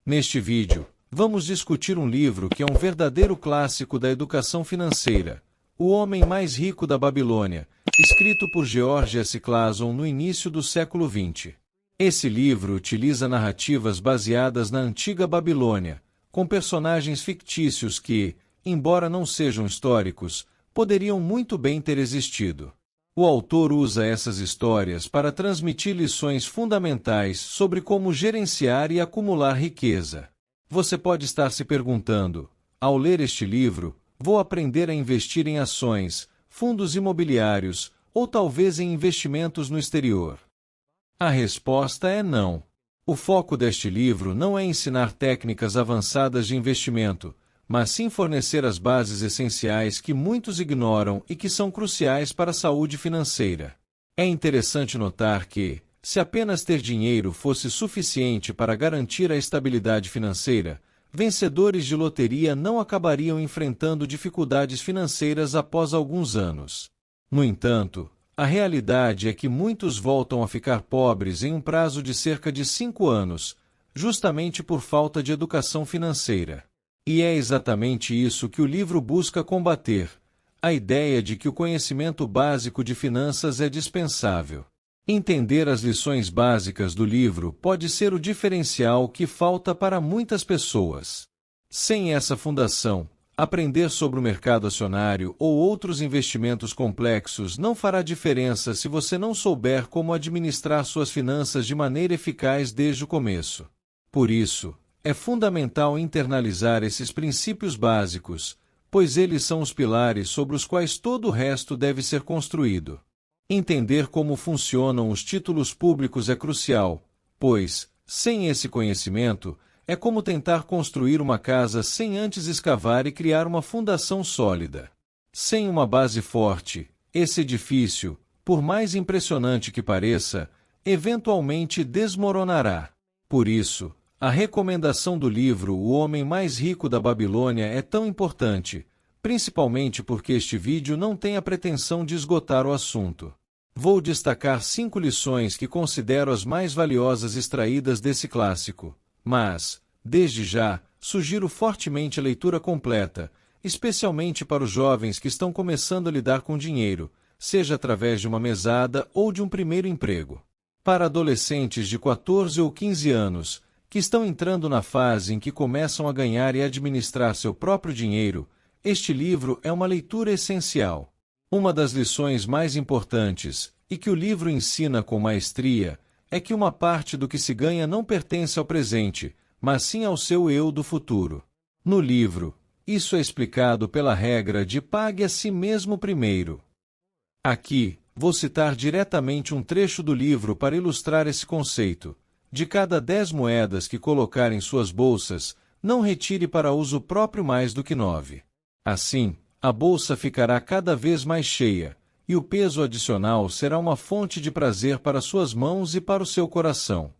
Neste vídeo, vamos discutir um livro que é um verdadeiro clássico da educação financeira, O Homem Mais Rico da Babilônia, escrito por George S. Clason no início do século XX. Esse livro utiliza narrativas baseadas na antiga Babilônia, com personagens fictícios que, embora não sejam históricos, poderiam muito bem ter existido. O autor usa essas histórias para transmitir lições fundamentais sobre como gerenciar e acumular riqueza. Você pode estar se perguntando, ao ler este livro, vou aprender a investir em ações, fundos imobiliários, ou talvez em investimentos no exterior? A resposta é não. O foco deste livro não é ensinar técnicas avançadas de investimento, mas sim fornecer as bases essenciais que muitos ignoram e que são cruciais para a saúde financeira. É interessante notar que, se apenas ter dinheiro fosse suficiente para garantir a estabilidade financeira, vencedores de loteria não acabariam enfrentando dificuldades financeiras após alguns anos. No entanto, a realidade é que muitos voltam a ficar pobres em um prazo de cerca de 5 anos, justamente por falta de educação financeira. E é exatamente isso que o livro busca combater, a ideia de que o conhecimento básico de finanças é dispensável. Entender as lições básicas do livro pode ser o diferencial que falta para muitas pessoas. Sem essa fundação, aprender sobre o mercado acionário ou outros investimentos complexos não fará diferença se você não souber como administrar suas finanças de maneira eficaz desde o começo. Por isso, é fundamental internalizar esses princípios básicos, pois eles são os pilares sobre os quais todo o resto deve ser construído. Entender como funcionam os títulos públicos é crucial, pois, sem esse conhecimento, é como tentar construir uma casa sem antes escavar e criar uma fundação sólida. Sem uma base forte, esse edifício, por mais impressionante que pareça, eventualmente desmoronará. Por isso, a recomendação do livro O Homem Mais Rico da Babilônia é tão importante, principalmente porque este vídeo não tem a pretensão de esgotar o assunto. Vou destacar 5 lições que considero as mais valiosas extraídas desse clássico, mas, desde já, sugiro fortemente a leitura completa, especialmente para os jovens que estão começando a lidar com dinheiro, seja através de uma mesada ou de um primeiro emprego. Para adolescentes de 14 ou 15 anos, que estão entrando na fase em que começam a ganhar e administrar seu próprio dinheiro, este livro é uma leitura essencial. Uma das lições mais importantes, e que o livro ensina com maestria, é que uma parte do que se ganha não pertence ao presente, mas sim ao seu eu do futuro. No livro, isso é explicado pela regra de pague a si mesmo primeiro. Aqui, vou citar diretamente um trecho do livro para ilustrar esse conceito. De cada 10 moedas que colocar em suas bolsas, não retire para uso próprio mais do que 9. Assim, a bolsa ficará cada vez mais cheia, e o peso adicional será uma fonte de prazer para suas mãos e para o seu coração.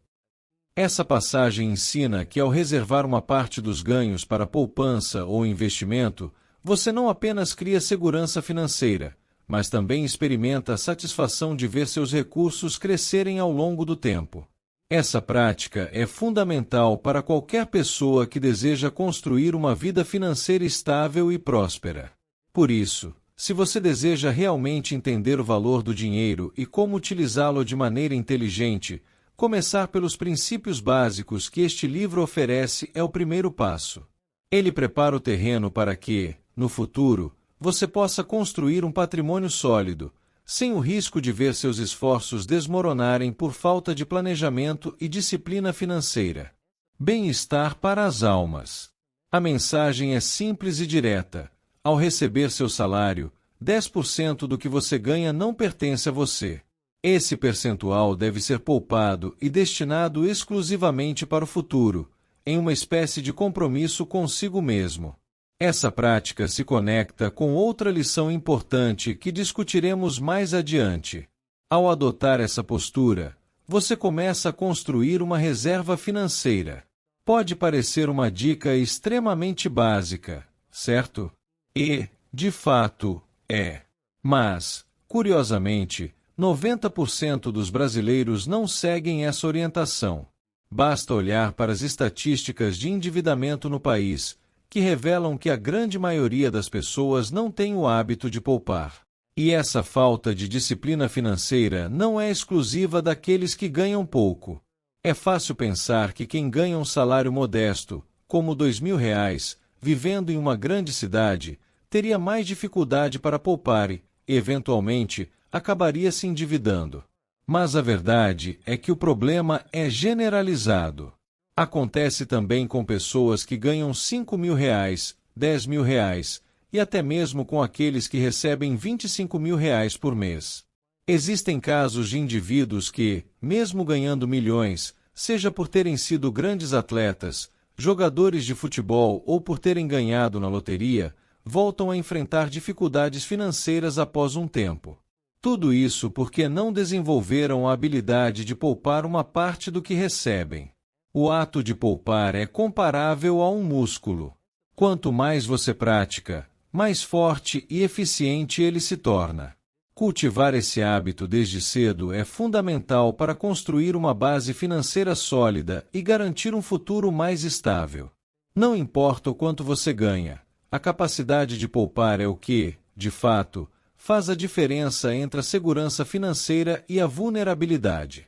Essa passagem ensina que ao reservar uma parte dos ganhos para poupança ou investimento, você não apenas cria segurança financeira, mas também experimenta a satisfação de ver seus recursos crescerem ao longo do tempo. Essa prática é fundamental para qualquer pessoa que deseja construir uma vida financeira estável e próspera. Por isso, se você deseja realmente entender o valor do dinheiro e como utilizá-lo de maneira inteligente, começar pelos princípios básicos que este livro oferece é o primeiro passo. Ele prepara o terreno para que, no futuro, você possa construir um patrimônio sólido, sem o risco de ver seus esforços desmoronarem por falta de planejamento e disciplina financeira. Bem-estar para as almas. A mensagem é simples e direta. Ao receber seu salário, 10% do que você ganha não pertence a você. Esse percentual deve ser poupado e destinado exclusivamente para o futuro, em uma espécie de compromisso consigo mesmo. Essa prática se conecta com outra lição importante que discutiremos mais adiante. Ao adotar essa postura, você começa a construir uma reserva financeira. Pode parecer uma dica extremamente básica, certo? E, de fato, é. Mas, curiosamente, 90% dos brasileiros não seguem essa orientação. Basta olhar para as estatísticas de endividamento no país, que revelam que a grande maioria das pessoas não tem o hábito de poupar. E essa falta de disciplina financeira não é exclusiva daqueles que ganham pouco. É fácil pensar que quem ganha um salário modesto, como R$ 2.000, vivendo em uma grande cidade, teria mais dificuldade para poupar e, eventualmente, acabaria se endividando. Mas a verdade é que o problema é generalizado. Acontece também com pessoas que ganham R$ 5.000, R$ 10.000 e até mesmo com aqueles que recebem R$ 25.000 por mês. Existem casos de indivíduos que, mesmo ganhando milhões, seja por terem sido grandes atletas, jogadores de futebol ou por terem ganhado na loteria, voltam a enfrentar dificuldades financeiras após um tempo. Tudo isso porque não desenvolveram a habilidade de poupar uma parte do que recebem. O ato de poupar é comparável a um músculo. Quanto mais você pratica, mais forte e eficiente ele se torna. Cultivar esse hábito desde cedo é fundamental para construir uma base financeira sólida e garantir um futuro mais estável. Não importa o quanto você ganha, a capacidade de poupar é o que, de fato, faz a diferença entre a segurança financeira e a vulnerabilidade.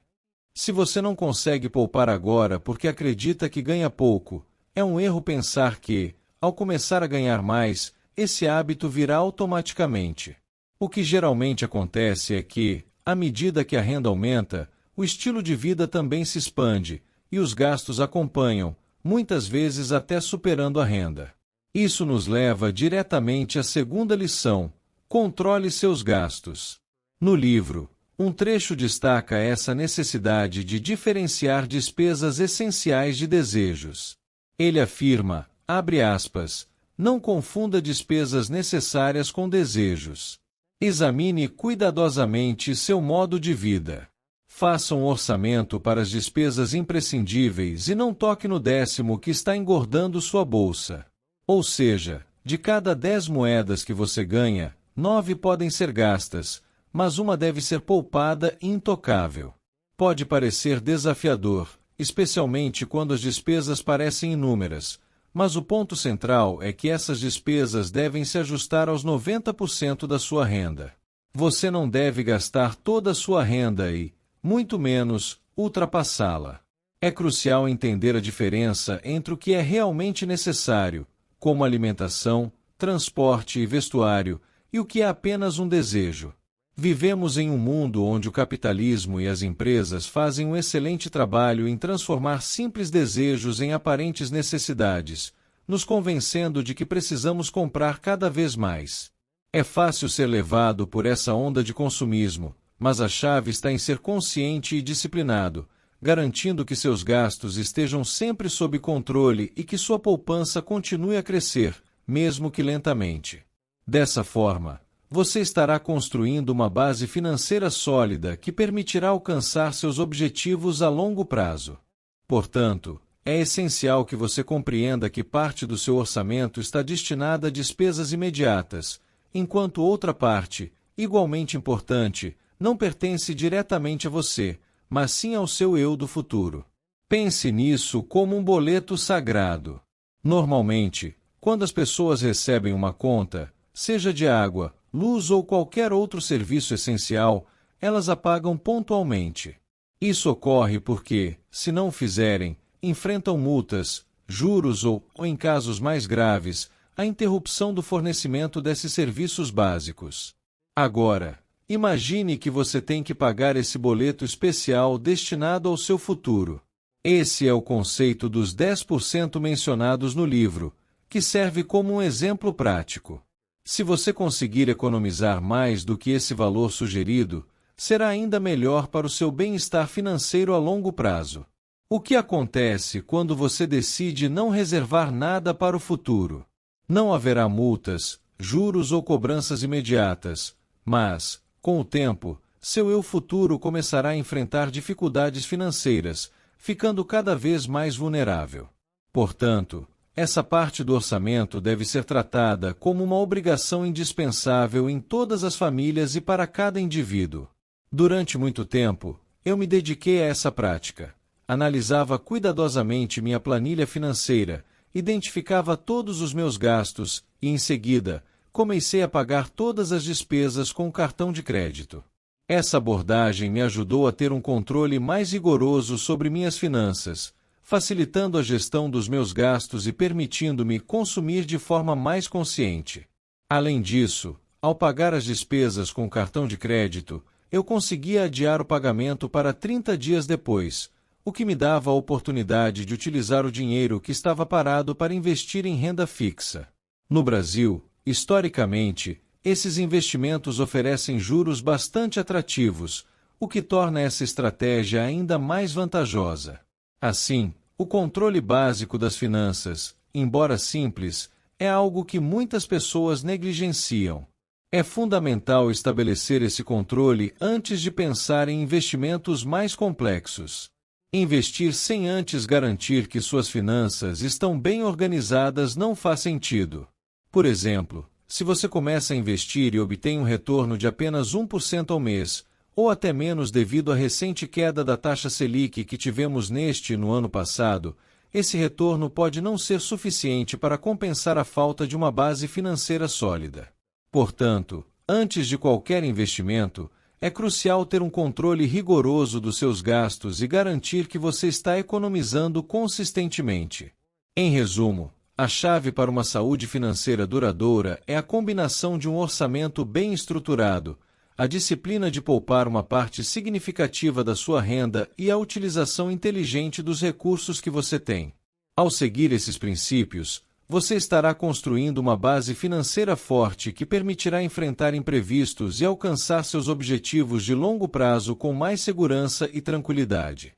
Se você não consegue poupar agora porque acredita que ganha pouco, é um erro pensar que, ao começar a ganhar mais, esse hábito virá automaticamente. O que geralmente acontece é que, à medida que a renda aumenta, o estilo de vida também se expande, e os gastos acompanham, muitas vezes até superando a renda. Isso nos leva diretamente à segunda lição: controle seus gastos. No livro, um trecho destaca essa necessidade de diferenciar despesas essenciais de desejos. Ele afirma, abre aspas, não confunda despesas necessárias com desejos. Examine cuidadosamente seu modo de vida. Faça um orçamento para as despesas imprescindíveis e não toque no 10º que está engordando sua bolsa. Ou seja, de cada 10 moedas que você ganha, 9 podem ser gastas, mas uma deve ser poupada e intocável. Pode parecer desafiador, especialmente quando as despesas parecem inúmeras, mas o ponto central é que essas despesas devem se ajustar aos 90% da sua renda. Você não deve gastar toda a sua renda e, muito menos, ultrapassá-la. É crucial entender a diferença entre o que é realmente necessário, como alimentação, transporte e vestuário, e o que é apenas um desejo. Vivemos em um mundo onde o capitalismo e as empresas fazem um excelente trabalho em transformar simples desejos em aparentes necessidades, nos convencendo de que precisamos comprar cada vez mais. É fácil ser levado por essa onda de consumismo, mas a chave está em ser consciente e disciplinado, garantindo que seus gastos estejam sempre sob controle e que sua poupança continue a crescer, mesmo que lentamente. Dessa forma, você estará construindo uma base financeira sólida que permitirá alcançar seus objetivos a longo prazo. Portanto, é essencial que você compreenda que parte do seu orçamento está destinada a despesas imediatas, enquanto outra parte, igualmente importante, não pertence diretamente a você, mas sim ao seu eu do futuro. Pense nisso como um boleto sagrado. Normalmente, quando as pessoas recebem uma conta, seja de água, luz ou qualquer outro serviço essencial, elas a pagam pontualmente. Isso ocorre porque, se não o fizerem, enfrentam multas, juros ou, em casos mais graves, a interrupção do fornecimento desses serviços básicos. Agora, imagine que você tem que pagar esse boleto especial destinado ao seu futuro. Esse é o conceito dos 10% mencionados no livro, que serve como um exemplo prático. Se você conseguir economizar mais do que esse valor sugerido, será ainda melhor para o seu bem-estar financeiro a longo prazo. O que acontece quando você decide não reservar nada para o futuro? Não haverá multas, juros ou cobranças imediatas, mas, com o tempo, seu eu futuro começará a enfrentar dificuldades financeiras, ficando cada vez mais vulnerável. Portanto, essa parte do orçamento deve ser tratada como uma obrigação indispensável em todas as famílias e para cada indivíduo. Durante muito tempo, eu me dediquei a essa prática. analisava cuidadosamente minha planilha financeira, identificava todos os meus gastos e, em seguida, comecei a pagar todas as despesas com o cartão de crédito. Essa abordagem me ajudou a ter um controle mais rigoroso sobre minhas finanças, facilitando a gestão dos meus gastos e permitindo-me consumir de forma mais consciente. Além disso, ao pagar as despesas com o cartão de crédito, eu conseguia adiar o pagamento para 30 dias depois, o que me dava a oportunidade de utilizar o dinheiro que estava parado para investir em renda fixa. No Brasil, historicamente, esses investimentos oferecem juros bastante atrativos, o que torna essa estratégia ainda mais vantajosa. Assim, o controle básico das finanças, embora simples, é algo que muitas pessoas negligenciam. É fundamental estabelecer esse controle antes de pensar em investimentos mais complexos. Investir sem antes garantir que suas finanças estão bem organizadas não faz sentido. Por exemplo, se você começa a investir e obtém um retorno de apenas 1% ao mês, ou até menos devido à recente queda da taxa Selic que tivemos neste e no ano passado, esse retorno pode não ser suficiente para compensar a falta de uma base financeira sólida. Portanto, antes de qualquer investimento, é crucial ter um controle rigoroso dos seus gastos e garantir que você está economizando consistentemente. Em resumo, a chave para uma saúde financeira duradoura é a combinação de um orçamento bem estruturado, a disciplina de poupar uma parte significativa da sua renda e a utilização inteligente dos recursos que você tem. Ao seguir esses princípios, você estará construindo uma base financeira forte que permitirá enfrentar imprevistos e alcançar seus objetivos de longo prazo com mais segurança e tranquilidade.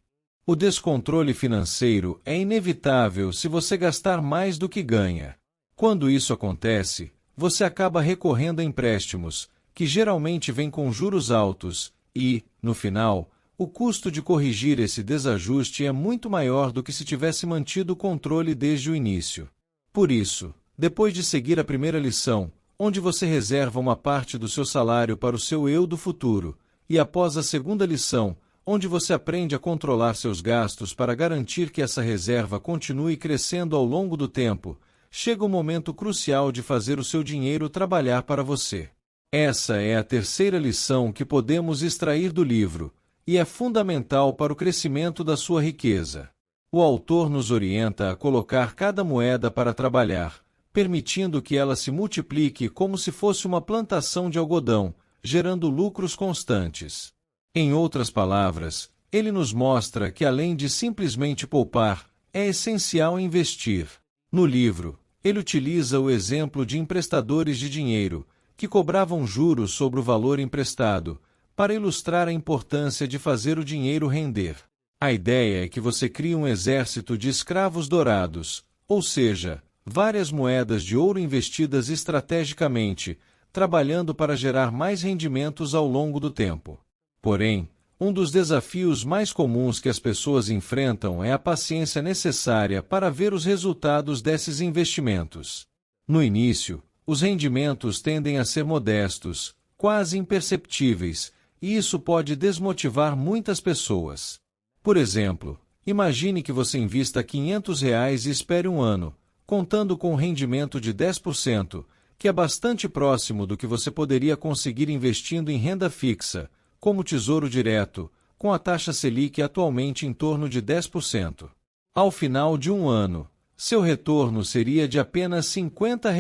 O descontrole financeiro é inevitável se você gastar mais do que ganha. Quando isso acontece, você acaba recorrendo a empréstimos, que geralmente vêm com juros altos, e, no final, o custo de corrigir esse desajuste é muito maior do que se tivesse mantido o controle desde o início. Por isso, depois de seguir a primeira lição, onde você reserva uma parte do seu salário para o seu eu do futuro, e após a segunda lição, onde você aprende a controlar seus gastos para garantir que essa reserva continue crescendo ao longo do tempo, chega o momento crucial de fazer o seu dinheiro trabalhar para você. Essa é a terceira lição que podemos extrair do livro, e é fundamental para o crescimento da sua riqueza. O autor nos orienta a colocar cada moeda para trabalhar, permitindo que ela se multiplique como se fosse uma plantação de algodão, gerando lucros constantes. Em outras palavras, ele nos mostra que além de simplesmente poupar, é essencial investir. No livro, ele utiliza o exemplo de emprestadores de dinheiro, que cobravam juros sobre o valor emprestado, para ilustrar a importância de fazer o dinheiro render. A ideia é que você crie um exército de escravos dourados, ou seja, várias moedas de ouro investidas estrategicamente, trabalhando para gerar mais rendimentos ao longo do tempo. Porém, um dos desafios mais comuns que as pessoas enfrentam é a paciência necessária para ver os resultados desses investimentos. No início, os rendimentos tendem a ser modestos, quase imperceptíveis, e isso pode desmotivar muitas pessoas. Por exemplo, imagine que você invista R$ 500 e espere um ano, contando com um rendimento de 10%, que é bastante próximo do que você poderia conseguir investindo em renda fixa, como Tesouro Direto, com a taxa Selic atualmente em torno de 10%. Ao final de um ano, seu retorno seria de apenas R$ 50.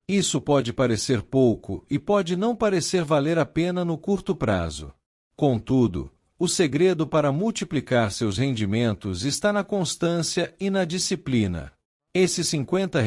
Isso pode parecer pouco e pode não parecer valer a pena no curto prazo. Contudo, o segredo para multiplicar seus rendimentos está na constância e na disciplina. Esses R$ 50,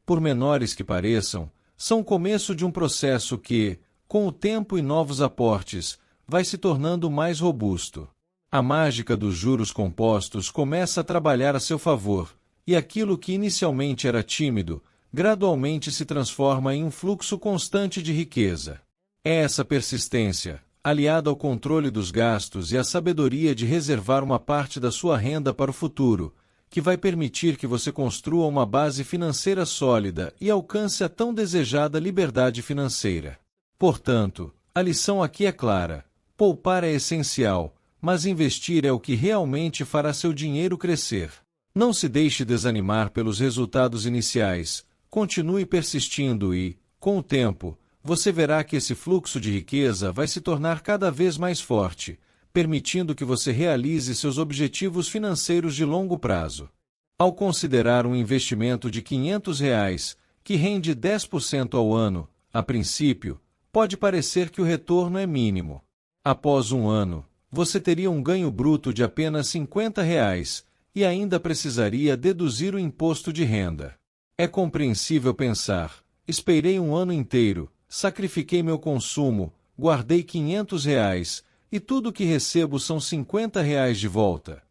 por menores que pareçam, são o começo de um processo que, com o tempo e novos aportes, vai se tornando mais robusto. A mágica dos juros compostos começa a trabalhar a seu favor, e aquilo que inicialmente era tímido, gradualmente se transforma em um fluxo constante de riqueza. É essa persistência, aliada ao controle dos gastos e à sabedoria de reservar uma parte da sua renda para o futuro, que vai permitir que você construa uma base financeira sólida e alcance a tão desejada liberdade financeira. Portanto, a lição aqui é clara: poupar é essencial, mas investir é o que realmente fará seu dinheiro crescer. Não se deixe desanimar pelos resultados iniciais, continue persistindo e, com o tempo, você verá que esse fluxo de riqueza vai se tornar cada vez mais forte, permitindo que você realize seus objetivos financeiros de longo prazo. Ao considerar um investimento de R$ 500, que rende 10% ao ano, a princípio, pode parecer que o retorno é mínimo. Após um ano, você teria um ganho bruto de apenas R$ 50 e ainda precisaria deduzir o imposto de renda. É compreensível pensar: esperei um ano inteiro, sacrifiquei meu consumo, guardei R$ 500 e tudo o que recebo são R$ 50 de volta.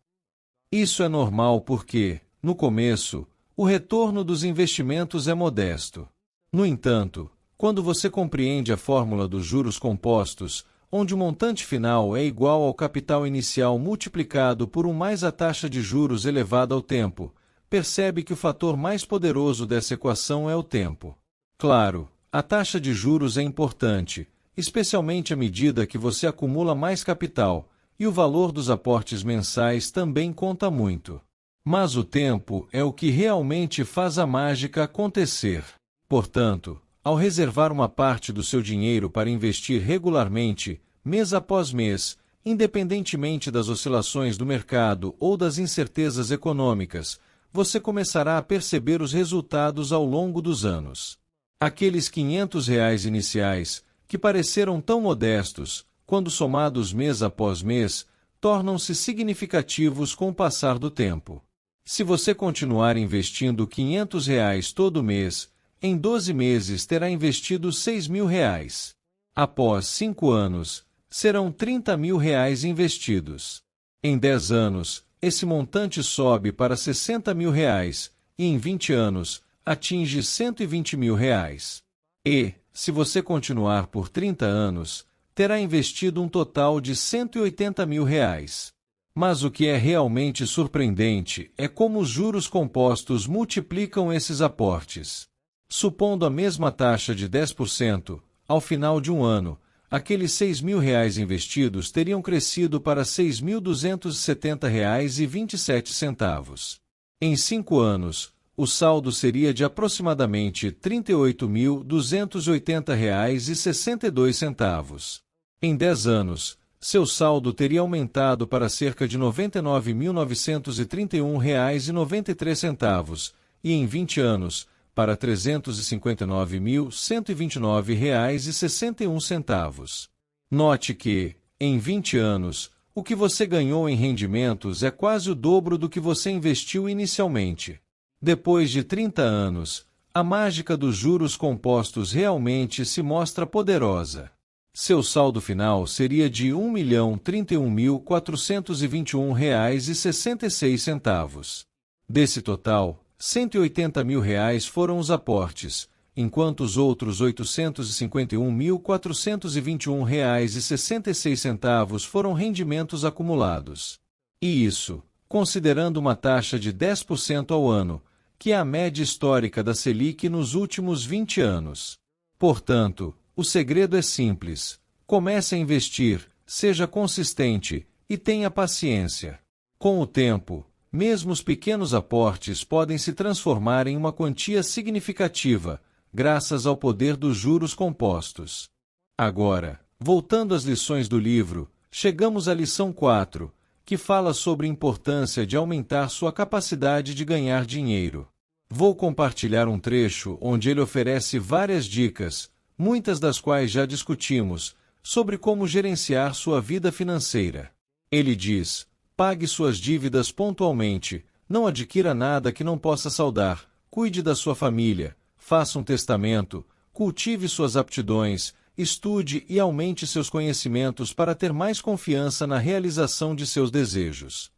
Isso é normal porque, no começo, o retorno dos investimentos é modesto. No entanto, quando você compreende a fórmula dos juros compostos, onde o montante final é igual ao capital inicial multiplicado por mais a taxa de juros elevada ao tempo, percebe que o fator mais poderoso dessa equação é o tempo. Claro, a taxa de juros é importante, especialmente à medida que você acumula mais capital, e o valor dos aportes mensais também conta muito. Mas o tempo é o que realmente faz a mágica acontecer. Portanto, ao reservar uma parte do seu dinheiro para investir regularmente, mês após mês, independentemente das oscilações do mercado ou das incertezas econômicas, você começará a perceber os resultados ao longo dos anos. Aqueles R$ 500 iniciais, que pareceram tão modestos, quando somados mês após mês, tornam-se significativos com o passar do tempo. Se você continuar investindo R$ 500 todo mês, em 12 meses terá investido R$ 6.000. Após 5 anos, serão R$ 30.000 investidos. Em 10 anos, esse montante sobe para R$ 60.000 e em 20 anos, atinge R$ 120.000. E, se você continuar por 30 anos, terá investido um total de R$ 180.000. Mas o que é realmente surpreendente é como os juros compostos multiplicam esses aportes. Supondo a mesma taxa de 10%, ao final de um ano, aqueles R$ 6.000 investidos teriam crescido para R$ 6.270,27. Em 5 anos, o saldo seria de aproximadamente R$ 38.280,62. Em 10 anos, seu saldo teria aumentado para cerca de R$ 99.931,93 e em 20 anos, para R$ 359.129,61. Note que, em 20 anos, o que você ganhou em rendimentos é quase o dobro do que você investiu inicialmente. Depois de 30 anos, a mágica dos juros compostos realmente se mostra poderosa. Seu saldo final seria de R$ 1.031.421,66. Desse total, R$ 180.000 foram os aportes, enquanto os outros R$ 851.421,66 foram rendimentos acumulados. E isso, considerando uma taxa de 10% ao ano, que é a média histórica da Selic nos últimos 20 anos. Portanto, o segredo é simples: comece a investir, seja consistente e tenha paciência. Com o tempo, mesmo os pequenos aportes podem se transformar em uma quantia significativa, graças ao poder dos juros compostos. Agora, voltando às lições do livro, chegamos à lição 4, que fala sobre a importância de aumentar sua capacidade de ganhar dinheiro. Vou compartilhar um trecho onde ele oferece várias dicas, muitas das quais já discutimos, sobre como gerenciar sua vida financeira. Ele diz: pague suas dívidas pontualmente, não adquira nada que não possa saldar, cuide da sua família, faça um testamento, cultive suas aptidões, estude e aumente seus conhecimentos para ter mais confiança na realização de seus desejos.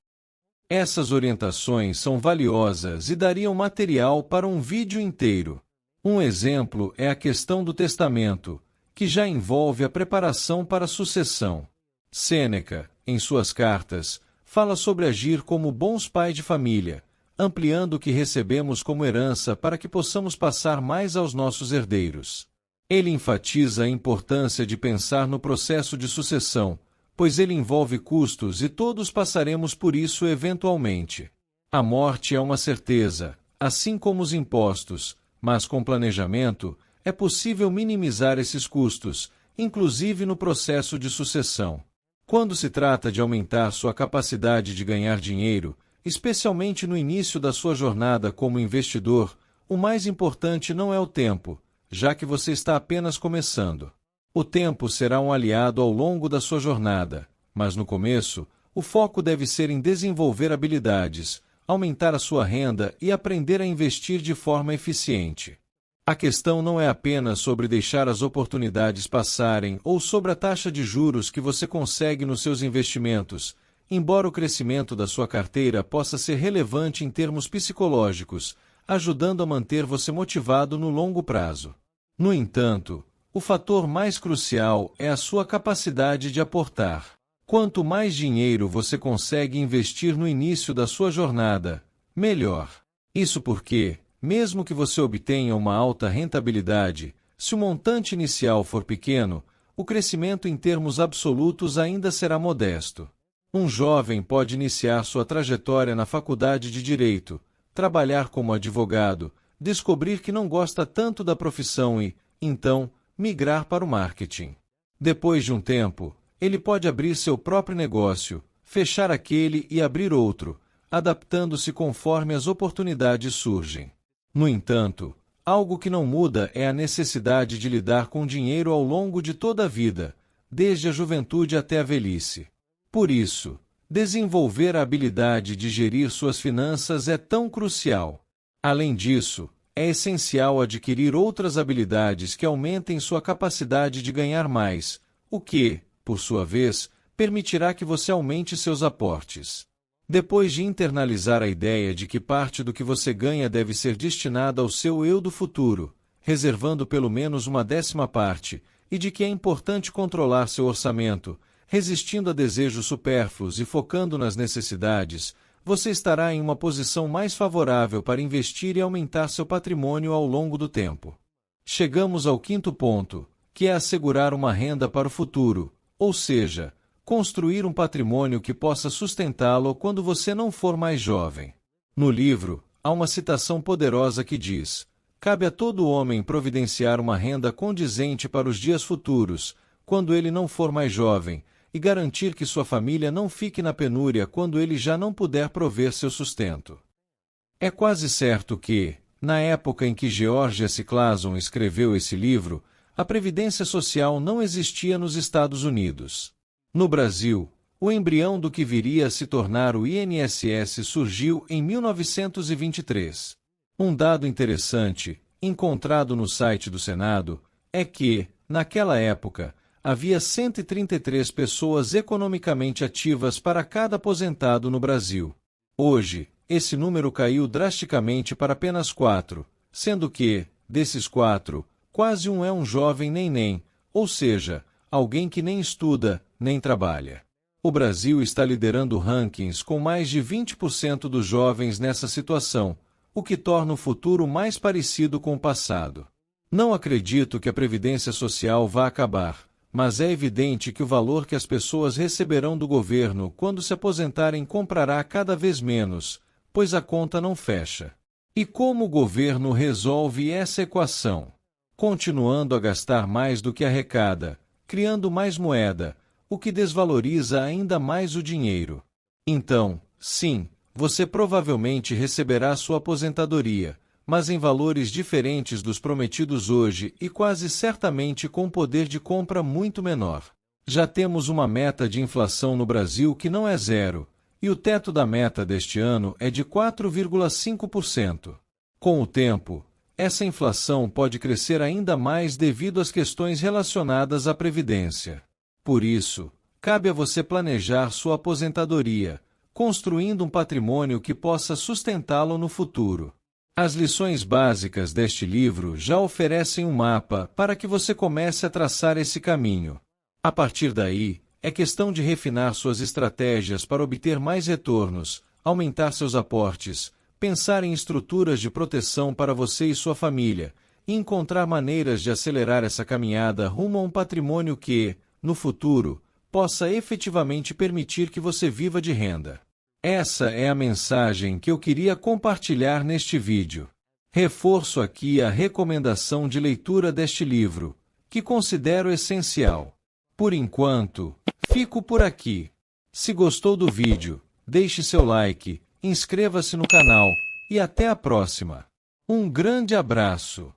Essas orientações são valiosas e dariam material para um vídeo inteiro. Um exemplo é a questão do testamento, que já envolve a preparação para a sucessão. Sêneca, em suas cartas, fala sobre agir como bons pais de família, ampliando o que recebemos como herança para que possamos passar mais aos nossos herdeiros. Ele enfatiza a importância de pensar no processo de sucessão, pois ele envolve custos e todos passaremos por isso eventualmente. A morte é uma certeza, assim como os impostos, mas com planejamento, é possível minimizar esses custos, inclusive no processo de sucessão. Quando se trata de aumentar sua capacidade de ganhar dinheiro, especialmente no início da sua jornada como investidor, o mais importante não é o tempo, já que você está apenas começando. O tempo será um aliado ao longo da sua jornada, mas no começo, o foco deve ser em desenvolver habilidades, aumentar a sua renda e aprender a investir de forma eficiente. A questão não é apenas sobre deixar as oportunidades passarem ou sobre a taxa de juros que você consegue nos seus investimentos, embora o crescimento da sua carteira possa ser relevante em termos psicológicos, ajudando a manter você motivado no longo prazo. No entanto, o fator mais crucial é a sua capacidade de aportar. Quanto mais dinheiro você consegue investir no início da sua jornada, melhor. Isso porque, mesmo que você obtenha uma alta rentabilidade, se o montante inicial for pequeno, o crescimento em termos absolutos ainda será modesto. Um jovem pode iniciar sua trajetória na faculdade de Direito, trabalhar como advogado, descobrir que não gosta tanto da profissão e, então, migrar para o marketing. Depois de um tempo, ele pode abrir seu próprio negócio, fechar aquele e abrir outro, adaptando-se conforme as oportunidades surgem. No entanto, algo que não muda é a necessidade de lidar com dinheiro ao longo de toda a vida, desde a juventude até a velhice. Por isso, desenvolver a habilidade de gerir suas finanças é tão crucial. Além disso, é essencial adquirir outras habilidades que aumentem sua capacidade de ganhar mais, o que, por sua vez, permitirá que você aumente seus aportes. Depois de internalizar a ideia de que parte do que você ganha deve ser destinada ao seu eu do futuro, reservando pelo menos uma 10ª parte, e de que é importante controlar seu orçamento, resistindo a desejos supérfluos e focando nas necessidades, você estará em uma posição mais favorável para investir e aumentar seu patrimônio ao longo do tempo. Chegamos ao 5º ponto, que é assegurar uma renda para o futuro, ou seja, construir um patrimônio que possa sustentá-lo quando você não for mais jovem. No livro, há uma citação poderosa que diz: cabe a todo homem providenciar uma renda condizente para os dias futuros, quando ele não for mais jovem, e garantir que sua família não fique na penúria quando ele já não puder prover seu sustento. É quase certo que, na época em que George S. Clason escreveu esse livro, a Previdência Social não existia nos Estados Unidos. No Brasil, o embrião do que viria a se tornar o INSS surgiu em 1923. Um dado interessante, encontrado no site do Senado, é que, naquela época, havia 133 pessoas economicamente ativas para cada aposentado no Brasil. Hoje, esse número caiu drasticamente para apenas 4, sendo que, desses 4, quase um é um jovem neném, ou seja, alguém que nem estuda, nem trabalha. O Brasil está liderando rankings com mais de 20% dos jovens nessa situação, o que torna o futuro mais parecido com o passado. Não acredito que a Previdência Social vá acabar, mas é evidente que o valor que as pessoas receberão do governo quando se aposentarem comprará cada vez menos, pois a conta não fecha. E como o governo resolve essa equação? Continuando a gastar mais do que arrecada, criando mais moeda, o que desvaloriza ainda mais o dinheiro. Então, sim, você provavelmente receberá sua aposentadoria, mas em valores diferentes dos prometidos hoje e quase certamente com poder de compra muito menor. Já temos uma meta de inflação no Brasil que não é zero, e o teto da meta deste ano é de 4,5%. Com o tempo, essa inflação pode crescer ainda mais devido às questões relacionadas à previdência. Por isso, cabe a você planejar sua aposentadoria, construindo um patrimônio que possa sustentá-lo no futuro. As lições básicas deste livro já oferecem um mapa para que você comece a traçar esse caminho. A partir daí, é questão de refinar suas estratégias para obter mais retornos, aumentar seus aportes, pensar em estruturas de proteção para você e sua família, e encontrar maneiras de acelerar essa caminhada rumo a um patrimônio que, no futuro, possa efetivamente permitir que você viva de renda. Essa é a mensagem que eu queria compartilhar neste vídeo. Reforço aqui a recomendação de leitura deste livro, que considero essencial. Por enquanto, fico por aqui. Se gostou do vídeo, deixe seu like, inscreva-se no canal e até a próxima. Um grande abraço!